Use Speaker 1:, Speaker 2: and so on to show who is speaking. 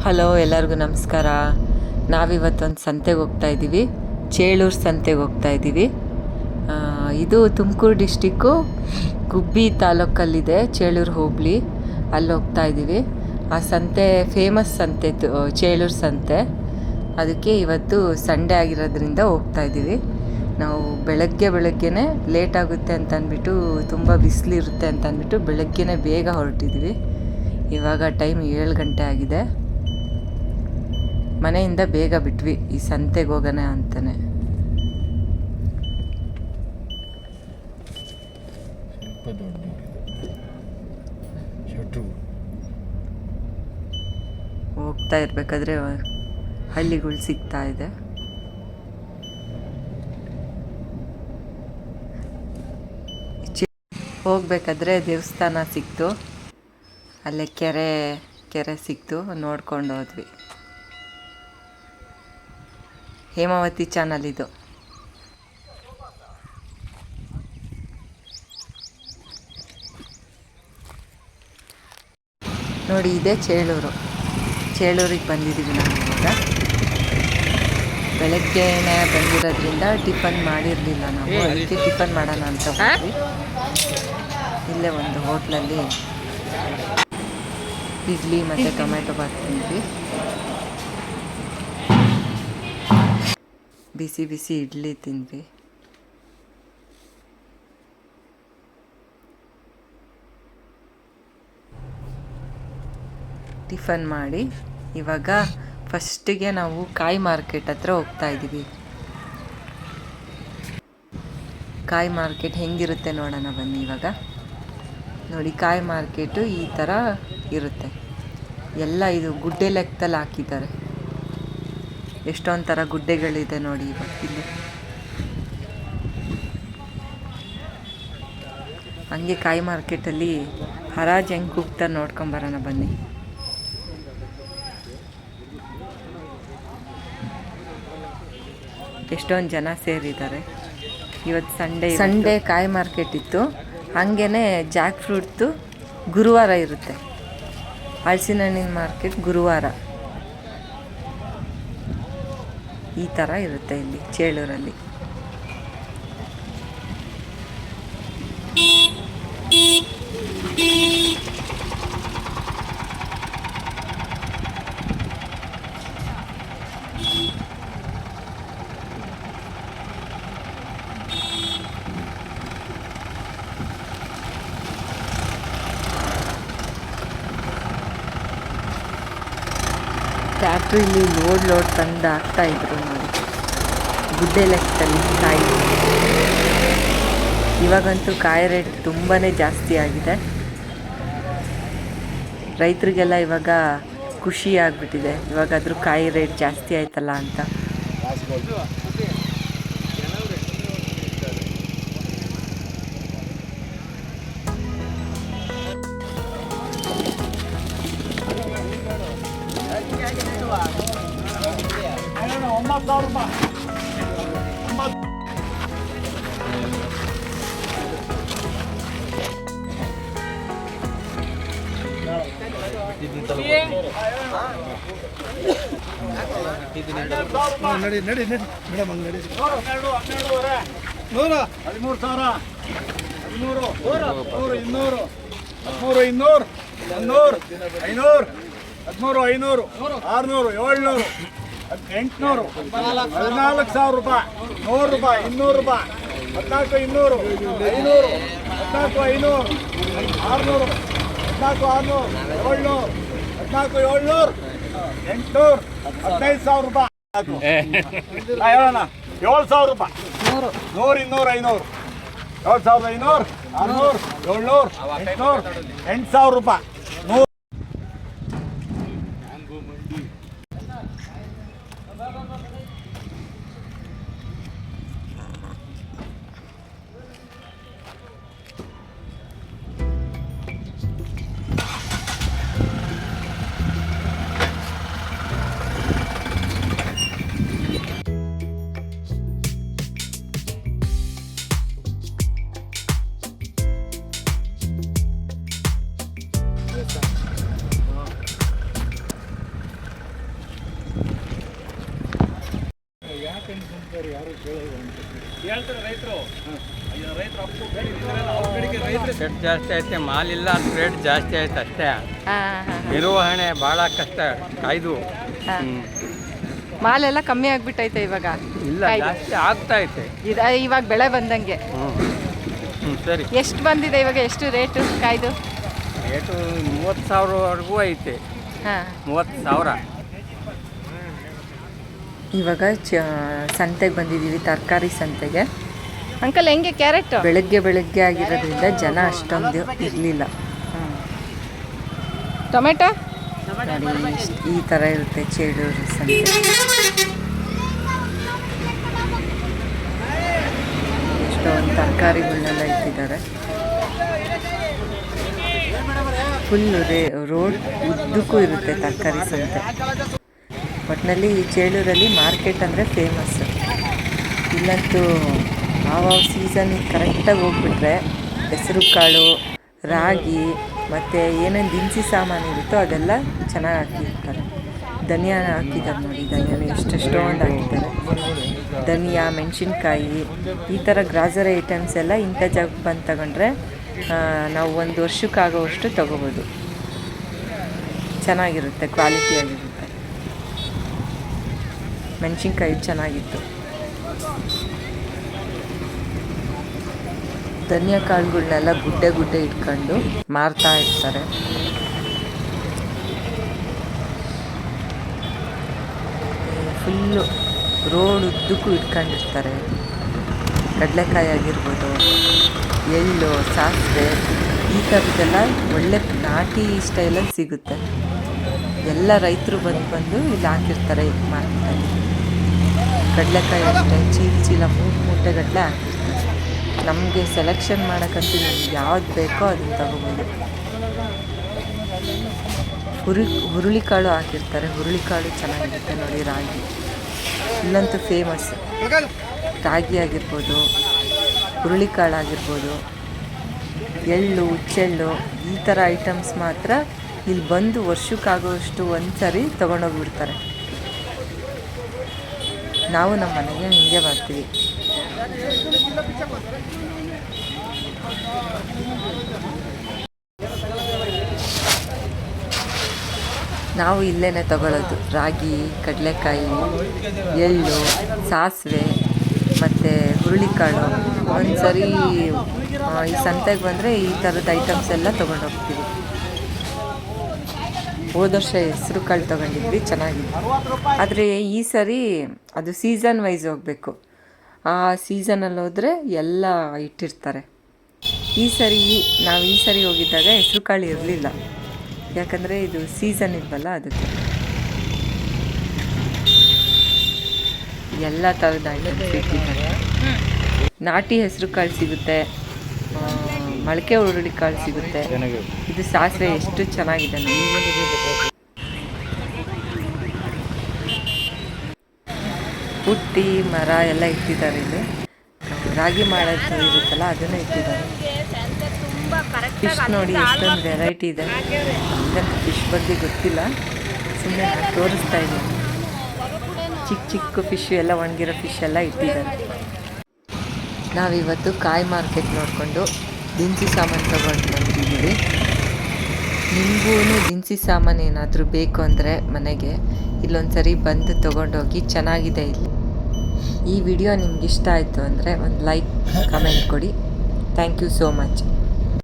Speaker 1: Hello, ಎಲ್ಲರಿಗೂ ನಮಸ್ಕಾರ. ನಾವಿವತ್ತೊಂದು ಸಂತೆಗೆ ಹೋಗ್ತಾ ಇದ್ದೀವಿ. ಚೇಳೂರು ಸಂತೆಗೆ ಹೋಗ್ತಾ ಇದ್ದೀವಿ. ಇದು ತುಮಕೂರು ಡಿಸ್ಟಿಕ್ಕು ಗುಬ್ಬಿ ತಾಲೂಕಲ್ಲಿದೆ. ಚೇಳೂರು ಹೋಬಳಿ, ಅಲ್ಲಿ ಹೋಗ್ತಾ ಇದ್ದೀವಿ. ಆ ಸಂತೆ ಫೇಮಸ್ ಸಂತೆ, ಚೇಳೂರು ಸಂತೆ. ಅದಕ್ಕೆ ಇವತ್ತು ಸಂಡೇ ಆಗಿರೋದ್ರಿಂದ ಹೋಗ್ತಾ ಇದ್ದೀವಿ. ನಾವು ಬೆಳಗ್ಗೆನೇ ಲೇಟ್ ಆಗುತ್ತೆ ಅಂತ ಅಂದ್ಬಿಟ್ಟು, ತುಂಬ ಬಿಸಿಲಿರುತ್ತೆ ಅಂತ ಅಂದ್ಬಿಟ್ಟು ಬೆಳಗ್ಗೆನೇ ಬೇಗ ಹೊರಟಿದ್ದೀವಿ. ಇವಾಗ ಟೈಮ್ 7 ಗಂಟೆ ಆಗಿದೆ. ಮನೆಯಿಂದ ಬೇಗ ಬಿಟ್ವಿ ಈ ಸಂತೆಗೆ ಹೋಗೋಣ ಅಂತಾನೆ. ಹೋಗ್ತಾ ಇರ್ಬೇಕಾದ್ರೆ ಹಳ್ಳಿಗಳು ಸಿಗ್ತಾ ಇದೆ. ಹೋಗ್ಬೇಕಾದ್ರೆ ದೇವಸ್ಥಾನ ಸಿಕ್ತು, ಅಲ್ಲೇ ಕೆರೆ ಸಿಕ್ತು, ನೋಡ್ಕೊಂಡು ಹೋದ್ವಿ. ಹೇಮಾವತಿ ಚಾನಲ್ ಇದು. ನೋಡಿ, ಇದೆ ಚೇಳೂರಿಗೆ ಬಂದಿದ್ದೀವಿ ನಾವು. ಈಗ ಬೆಳಗ್ಗೆನೇ ಬಂದಿರೋದ್ರಿಂದ ಟಿಫನ್ ಮಾಡಿರಲಿಲ್ಲ ನಾವು, ಅದಕ್ಕೆ ಟಿಫನ್ ಮಾಡೋಣ ಅಂತ ಹೋದ್ವಿ. ಇಲ್ಲೇ ಒಂದು ಹೋಟ್ಲಲ್ಲಿ ಇಡ್ಲಿ ಮತ್ತು ಟೊಮೆಟೊ ಬಾತ್ ತಿಂದ್ವಿ. ಬಿಸಿ ಬಿಸಿ ಇಡ್ಲಿ ತಿಂದ್ವಿ. ಟಿಫನ್ ಮಾಡಿ ಇವಾಗ ಫಸ್ಟಿಗೆ ನಾವು ಕಾಯಿ ಮಾರ್ಕೆಟ್ ಹತ್ರ ಹೋಗ್ತಾ ಇದ್ದೀವಿ. ಕಾಯಿ ಮಾರ್ಕೆಟ್ ಹೆಂಗಿರುತ್ತೆ ನೋಡೋಣ ಬನ್ನಿ. ಇವಾಗ ನೋಡಿ, ಕಾಯಿ ಮಾರ್ಕೆಟು ಈ ಥರ ಇರುತ್ತೆ. ಎಲ್ಲ ಇದು ಗುಡ್ಡೆ ಲೆಕ್ಕದಲ್ಲಿ ಹಾಕಿದ್ದಾರೆ. ಎಷ್ಟೊಂದು ಥರ ಗುಡ್ಡೆಗಳಿದೆ ನೋಡಿ ಇವಾಗ ಇಲ್ಲಿ. ಹಂಗೆ ಕಾಯಿ ಮಾರ್ಕೆಟಲ್ಲಿ ಹರಾಜು ಹೆಂಗೆ ಕೂಗ್ತಾ ನೋಡ್ಕೊಂಬರೋಣ ಬನ್ನಿ. ಎಷ್ಟೊಂದು ಜನ ಸೇರಿದ್ದಾರೆ. ಇವತ್ತು ಸಂಡೇ ಕಾಯಿ ಮಾರ್ಕೆಟ್ ಇತ್ತು. ಹಾಗೇ ಜಾಕ್ ಫ್ರೂಟ್ದು ಗುರುವಾರ ಇರುತ್ತೆ. ಹಲಸಿನ ಹಣ್ಣಿನ ಮಾರ್ಕೆಟ್ ಗುರುವಾರ. ಈ ಥರ ಇರುತ್ತೆ ಇಲ್ಲಿ ಚೇಳೂರಲ್ಲಿ. ಫ್ಯಾಕ್ಟ್ರಿಲಿ ಲೋಡ್ ತಂದು ಹಾಕ್ತಾಯಿದ್ರು ನೋಡಿ, ಗುಡ್ಡೆ ಲೆಕ್ಕದಲ್ಲಿ ಕಾಯಿ. ಇವಾಗಂತೂ ಕಾಯಿ ರೇಟ್ ತುಂಬಾ ಜಾಸ್ತಿ ಆಗಿದೆ. ರೈತರಿಗೆಲ್ಲ ಇವಾಗ ಖುಷಿ ಆಗಿಬಿಟ್ಟಿದೆ, ಇವಾಗಾದರೂ ಕಾಯಿ ರೇಟ್ ಜಾಸ್ತಿ ಆಯ್ತಲ್ಲ ಅಂತ.
Speaker 2: ನಡಿ ಮೇಡಮ್, ಹಂಗೆ ನಡಿ. 100, 13,000, 1500, 200, 200, 300, 200, 500, 13,500, 600, 700, 800, 14,000 ರೂಪಾಯಿ, 100 ರೂಪಾಯಿ, 200 ರೂಪಾಯಿ, 14,200, 500, 14,500, 600, 14,600, 700, 14,700, 800, 15,000 ರೂಪಾಯಿ. ಹೇಳೋಣ 7,000 ರೂಪಾಯಿ, 100, 200, 500, 7,500, 600, 700, 800, 8,000 ರೂಪಾಯಿ.
Speaker 3: ರೇಟ್ ಜಾಸ್ತಿ ಐತೆ ಮಾಲಿಲ್ಲ ಅಂತ ರೇಟ್ ಜಾಸ್ತಿ ಆಯ್ತು ಅಷ್ಟೇ.
Speaker 1: ಹಾಂ ಹಾಂ
Speaker 3: ನಿರ್ವಹಣೆ ಭಾಳ ಕಷ್ಟ ಕಾಯ್ದು.
Speaker 1: ಹಾಂ ಮಾಲೆಲ್ಲ ಕಮ್ಮಿ ಆಗ್ಬಿಟ್ಟೈತೆ ಇವಾಗ.
Speaker 3: ಇಲ್ಲ ಜಾಸ್ತಿ ಆಗ್ತಾ ಐತೆ.
Speaker 1: ಇವಾಗ ಬೆಳೆ ಬಂದಂಗೆ.
Speaker 3: ಸರಿ.
Speaker 1: ಎಷ್ಟು ಬಂದಿದೆ ಇವಾಗ, ಎಷ್ಟು ರೇಟು ಕಾಯ್ದು?
Speaker 3: ರೇಟು 30,000ವರೆಗೂ ಐತೆ.
Speaker 1: ಹಾಂ
Speaker 3: 30,000.
Speaker 1: ಇವಾಗ ಸಂತೆಗೆ ಬಂದಿದ್ದೀವಿ, ತರಕಾರಿ ಸಂತೆಗೆ. ಅಂಕಲ್ ಹೆಂಗೆ ಕ್ಯಾರೆಟ್? ಬೆಳಗ್ಗೆ ಆಗಿರೋದ್ರಿಂದ ಜನ ಅಷ್ಟೊಂದು ಇರಲಿಲ್ಲ. ಟೊಮೆಟೊ ನೋಡಿ ಈ ಥರ ಇರುತ್ತೆ ಚೇಳೂರು ಸಂತೆ. ಎಷ್ಟೊಂದು ತರಕಾರಿಗಳನ್ನೆಲ್ಲ ಇಟ್ಟಿದ್ದಾರೆ. ಫುಲ್ಲು ರೋಡ್ ಉದ್ದಕ್ಕೂ ಇರುತ್ತೆ ತರಕಾರಿ ಸಂತೆ. ಒಟ್ಟಿನಲ್ಲಿ ಚೇಳೂರಲ್ಲಿ ಮಾರ್ಕೆಟ್ ಅಂದರೆ ಫೇಮಸ್. ಇಲ್ಲಂತೂ ಯಾವ ಸೀಸನಿಗೆ ಕರೆಕ್ಟಾಗಿ ಹೋಗ್ಬಿಟ್ರೆ ಹೆಸರು ಕಾಳು, ರಾಗಿ ಮತ್ತು ಏನೇನು ದಿನಸಿ ಸಾಮಾನು ಇರುತ್ತೋ ಅದೆಲ್ಲ ಚೆನ್ನಾಗಿ ಹಾಕಿರ್ತಾರೆ. ಧನಿಯಾ ಹಾಕಿದ್ದಾರೆ ನೋಡಿ, ಧನಿಯಾನ ಎಷ್ಟೊಂದು ಹಾಕಿದ್ದಾರೆ. ಧನಿಯಾ, ಮೆಣಸಿನ್ಕಾಯಿ, ಈ ಥರ ಗ್ರಾಸರಿ ಐಟಮ್ಸ್ ಎಲ್ಲ ಇಂಥ ಜಾಗಕ್ಕೆ ಬಂದು ತಗೊಂಡ್ರೆ ನಾವು ಒಂದು ವರ್ಷಕ್ಕಾಗೋವಷ್ಟು ತೊಗೋಬೋದು. ಚೆನ್ನಾಗಿರುತ್ತೆ, ಕ್ವಾಲಿಟಿಯಾಗಿರುತ್ತೆ. ಮೆಣಸಿನ್ಕಾಯಿ ಚೆನ್ನಾಗಿತ್ತು. ಧನಿಯಾ ಕಾಳುಗಳನ್ನೆಲ್ಲ ಗುಡ್ಡೆ ಇಟ್ಕೊಂಡು ಮಾರ್ತಾ ಇರ್ತಾರೆ. ಫುಲ್ಲು ರೋಡ್ ಉದ್ದಕ್ಕೂ ಇಟ್ಕೊಂಡಿರ್ತಾರೆ. ಕಡಲೆಕಾಯಿ ಆಗಿರ್ಬೋದು, ಎಳ್ಳು, ಸಾಸಿವೆ, ಈ ಥರದ್ದೆಲ್ಲ ಒಳ್ಳೆ ನಾಟಿ ಸ್ಟೈಲಲ್ಲಿ ಸಿಗುತ್ತೆ. ಎಲ್ಲ ರೈತರು ಬಂದು ಇಲ್ಲಿ ಹಾಕಿರ್ತಾರೆ ಮಾರ್ಕೆಟಲ್ಲಿ. ಕಡಲೆಕಾಯಿ ಅಷ್ಟೇ ಚೀಲ ಮೂಟೆಗಟ್ಟಲೆ ಹಾಕಿರ್ತಾರೆ. ನಮಗೆ ಸೆಲೆಕ್ಷನ್ ಮಾಡೋಕ್ಕಂತೂ ನಮ್ಗೆ ಯಾವ್ದು ಬೇಕೋ ಅದನ್ನು ತಗೋಬೋದು. ಹುರುಳಿಕಾಳು ಹಾಕಿರ್ತಾರೆ. ಹುರುಳಿಕಾಳು ಚೆನ್ನಾಗಿರುತ್ತೆ ನೋಡಿ. ರಾಗಿ ಇಲ್ಲಂತೂ ಫೇಮಸ್. ರಾಗಿ ಆಗಿರ್ಬೋದು, ಹುರುಳಿಕಾಳು ಆಗಿರ್ಬೋದು, ಎಳ್ಳು, ಹುಚ್ಚೆಳ್ಳು, ಈ ಥರ ಐಟಮ್ಸ್ ಮಾತ್ರ ಇಲ್ಲಿ ಬಂದು ವರ್ಷಕ್ಕಾಗೋವಷ್ಟು ಒಂದು ಸರಿ ತೊಗೊಂಡೋಗ್ಬಿಡ್ತಾರೆ. ನಾವು ನಮ್ಮ ಮನೆಗೆ ಹಿಂಗೆ ಮಾಡ್ತೀವಿ. ನಾವು ಇಲ್ಲೇ ತಗೊಳ್ಳೋದು ರಾಗಿ, ಕಡಲೆಕಾಯಿ, ಎಳ್ಳು, ಸಾಸಿವೆ ಮತ್ತು ಹುರುಳಿಕಾಳು. ಒಂದು ಸರಿ ಈ ಸಂತೆಗೆ ಬಂದರೆ ಈ ಥರದ ಐಟಮ್ಸ್ ಎಲ್ಲ ತೊಗೊಂಡೋಗ್ತೀವಿ. ಹೋದ ವರ್ಷ ಹೆಸರು ಕಾಳು ತೊಗೊಂಡಿದ್ವಿ, ಚೆನ್ನಾಗಿತ್ತು. ಆದರೆ ಈ ಸರಿ ಅದು ಸೀಸನ್ ವೈಸ್ ಹೋಗಬೇಕು. ಆ ಸೀಸನಲ್ಲಿ ಹೋದರೆ ಎಲ್ಲ ಇಟ್ಟಿರ್ತಾರೆ. ಈ ಸರಿ ಹೋಗಿದ್ದಾಗ ಹೆಸರು ಕಾಳು ಇರಲಿಲ್ಲ, ಯಾಕಂದರೆ ಇದು ಸೀಸನ್ ಇಲ್ವಲ್ಲ, ಅದಕ್ಕೆ ಎಲ್ಲ ಥರದ ಐಟಮ್ಸ್ ಇಟ್ಟಿದ್ದಾರೆ. ನಾಟಿ ಹೆಸರು ಕಾಳು ಸಿಗುತ್ತೆ, ಮೊಳಕೆ ಹುರುಳಿ ಕಾಳು ಸಿಗುತ್ತೆ. ಇದು ಸಾಸಿವೆ ಎಷ್ಟು ಚೆನ್ನಾಗಿದೆ ನೋಡಿ. ಪುಟ್ಟಿ ಮರ ಎಲ್ಲ ಇಟ್ಟಿದ್ದಾರೆ. ಇಲ್ಲಿ ರಾಗಿ ಮಾಡೋದು ಇರುತ್ತಲ್ಲ ಅದನ್ನು ಇಟ್ಟಿದ್ದಾರೆ. ಫಿಶ್ ನೋಡಿ ಎಷ್ಟೊಂದು ವೆರೈಟಿ ಇದೆ. ನನಗಂತೂ ಫಿಶ್ ಬಗ್ಗೆ ಗೊತ್ತಿಲ್ಲ, ಸುಮ್ಮನೆ ನಾನು ತೋರಿಸ್ತಾ ಇದ್ದೀನಿ. ಚಿಕ್ಕ ಫಿಶ್ ಎಲ್ಲ, ಒಣಗಿರೋ ಫಿಶ್ ಎಲ್ಲ ಇಟ್ಟಿದ್ದಾರೆ. ನಾವಿವತ್ತು ಕಾಯಿ ಮಾರ್ಕೆಟ್ ನೋಡಿಕೊಂಡು ದಿನಸಿ ಸಾಮಾನು ತೊಗೊಂಡು ಬಂದಿದ್ದೀವಿ. ನಿಮಗೂ ದಿನಸಿ ಸಾಮಾನು ಏನಾದರೂ ಬೇಕು ಅಂದರೆ ಮನೆಗೆ ಇಲ್ಲೊಂದು ಸರಿ ಬಂದು ತೊಗೊಂಡೋಗಿ, ಚೆನ್ನಾಗಿದೆ ಇಲ್ಲಿ. ಈ ವಿಡಿಯೋ ನಿಮ್ಗೆ ಇಷ್ಟ ಆಯಿತು ಅಂದರೆ ಒಂದು ಲೈಕ್, ಕಮೆಂಟ್ ಕೊಡಿ. Thank you so much.